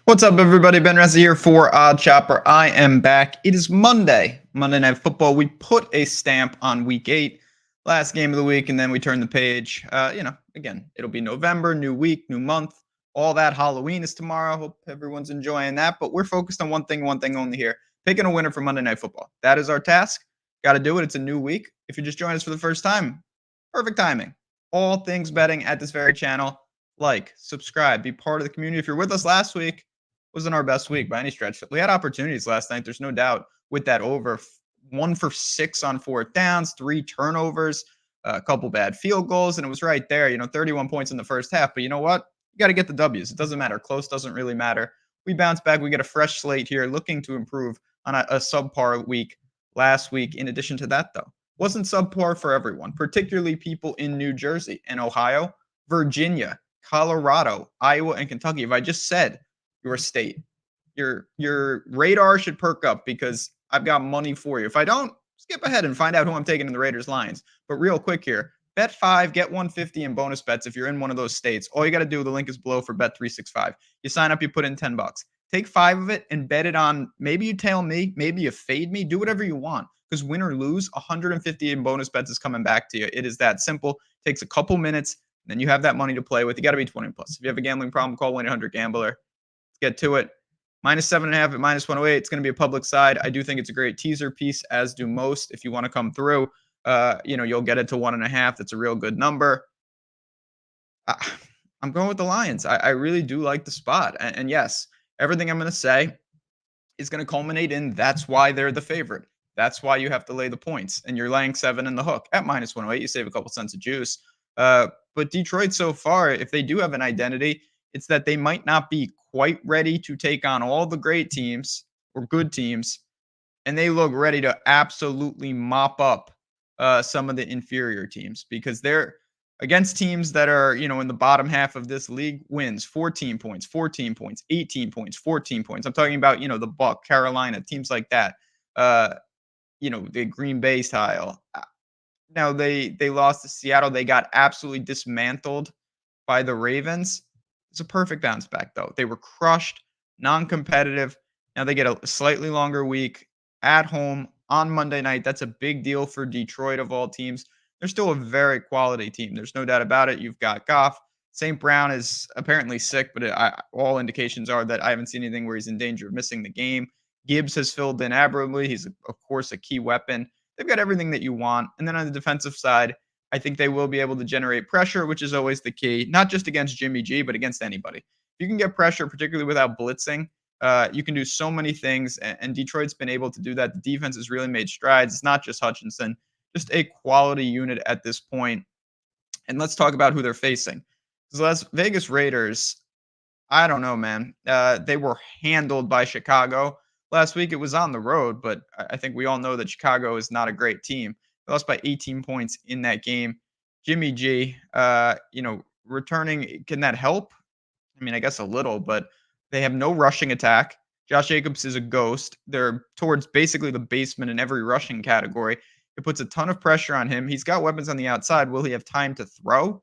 What's up, everybody? Ben Reza here for Odd Chopper. I am back. It is Monday, Monday Night Football. We put a stamp on Week 8, last game of the week, and then we turn the page. Again, it'll be November, new week, new month. All that. Halloween is tomorrow. Hope everyone's enjoying that. But we're focused on one thing only here: picking a winner for Monday Night Football. That is our task. Got to do it. It's a new week. If you're just joining us for the first time, perfect timing. All things betting at this very channel. Like, subscribe, be part of the community. If you're with us last week, wasn't our best week by any stretch. We had opportunities last night. There's no doubt with that over. 1 for 6 on fourth downs, 3 turnovers, a couple bad field goals, and it was right there. 31 points in the first half. But you know what? You got to get the W's. It doesn't matter. Close doesn't really matter. We bounce back. We get a fresh slate here, looking to improve on a subpar week last week. In addition to that, though, wasn't subpar for everyone, particularly people in New Jersey and Ohio, Virginia, Colorado, Iowa, and Kentucky. If I just said your state, your radar should perk up because I've got money for you. If I don't, skip ahead and find out who I'm taking in the Raiders Lions. But real quick here, bet 5, get 150 in bonus bets if you're in one of those states. All you got to do, the link is below for bet 365. You sign up, you put in 10 bucks. Take 5 of it and bet it on, maybe you tail me, maybe you fade me, do whatever you want. Because win or lose, 150 in bonus bets is coming back to you. It is that simple. Takes a couple minutes, then you have that money to play with. You got to be 20 plus. If you have a gambling problem, call 1-800-GAMBLER. Get to it. -7.5 at -108. It's going to be a public side. I do think it's a great teaser piece, as do most. If you want to come through, you'll get it to 1.5. That's a real good number. I'm going with the Lions. I really do like the spot. And yes, everything I'm going to say is going to culminate in that's why they're the favorite. That's why you have to lay the points. And you're laying 7 in the hook at -108. You save a couple cents of juice. But Detroit so far, if they do have an identity, it's that they might not be quite ready to take on all the great teams or good teams, and they look ready to absolutely mop up some of the inferior teams because they're against teams that are, in the bottom half of this league. Wins 14 points, 14 points, 18 points, 14 points. I'm talking about, the Buck, Carolina, teams like that. Uh, the Green Bay style. Now they lost to Seattle. They got absolutely dismantled by the Ravens. It's a perfect bounce back, though. They were crushed, non-competitive. Now they get a slightly longer week at home on Monday night. That's a big deal for Detroit of all teams. They're still a very quality team. There's no doubt about it. You've got Goff. St. Brown is apparently sick, but all indications are that I haven't seen anything where he's in danger of missing the game. Gibbs has filled in admirably. He's, of course, a key weapon. They've got everything that you want. And then on the defensive side, I think they will be able to generate pressure, which is always the key, not just against Jimmy G, but against anybody. If you can get pressure, particularly without blitzing, you can do so many things, and Detroit's been able to do that. The defense has really made strides. It's not just Hutchinson, just a quality unit at this point. And let's talk about who they're facing. The Las Vegas Raiders, I don't know, man. They were handled by Chicago. Last week it was on the road, but I think we all know that Chicago is not a great team. They lost by 18 points in that game. Jimmy G, returning, can that help? I mean, I guess a little, but they have no rushing attack. Josh Jacobs is a ghost. They're towards basically the basement in every rushing category. It puts a ton of pressure on him. He's got weapons on the outside. Will he have time to throw?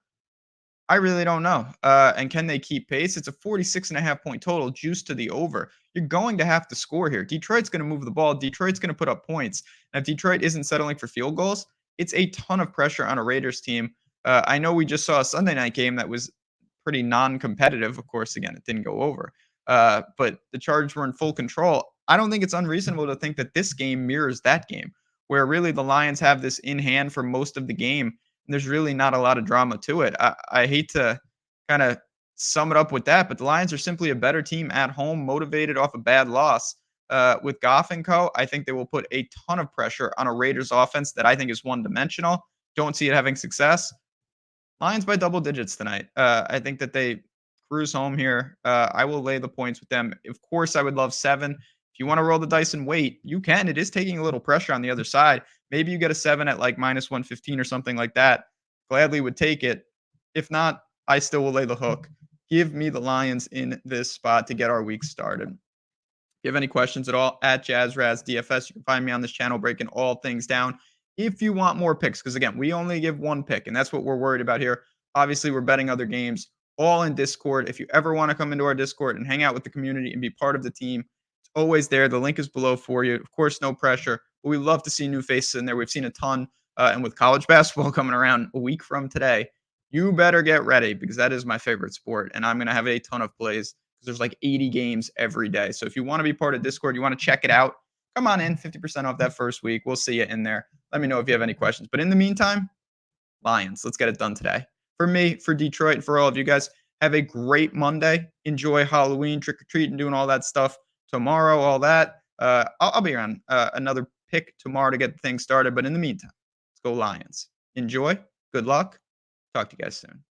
I really don't know. And can they keep pace? It's a 46.5 point total, juice to the over. You're going to have to score here. Detroit's going to move the ball. Detroit's going to put up points. And if Detroit isn't settling for field goals, it's a ton of pressure on a Raiders team. I know we just saw a Sunday night game that was pretty non-competitive. Of course, again, it didn't go over. But the Chargers were in full control. I don't think it's unreasonable to think that this game mirrors that game, where really the Lions have this in hand for most of the game. There's really not a lot of drama to it. I hate to kind of sum it up with that, but the Lions are simply a better team at home, motivated off a bad loss. With Goff and co, I think they will put a ton of pressure on a Raiders offense that I think is one-dimensional. Don't see it having success. Lions by double digits tonight. I think that they cruise home here. I will lay the points with them. Of course, I would love 7. If you want to roll the dice and wait, you can. It is taking a little pressure on the other side. Maybe you get a 7 at like -115 or something like that. Gladly would take it. If not, I still will lay the hook. Give me the Lions in this spot to get our week started. If you have any questions at all, at JazzRazDFS, you can find me on this channel breaking all things down. If you want more picks, because again, we only give one pick, and that's what we're worried about here. Obviously, we're betting other games. all in Discord. If you ever want to come into our Discord and hang out with the community and be part of the team, it's always there. The link is below for you. Of course, no pressure, but we love to see new faces in there. We've seen a ton. And with college basketball coming around a week from today, you better get ready because that is my favorite sport. And I'm going to have a ton of plays because there's like 80 games every day. So if you want to be part of Discord, you want to check it out, come on in, 50% off that first week. We'll see you in there. Let me know if you have any questions. But in the meantime, Lions, let's get it done today. For me, for Detroit, and for all of you guys, have a great Monday. Enjoy Halloween, trick or treat, and doing all that stuff tomorrow, all that. I'll be around another pick tomorrow to get things started. But in the meantime, let's go Lions. Enjoy. Good luck. Talk to you guys soon.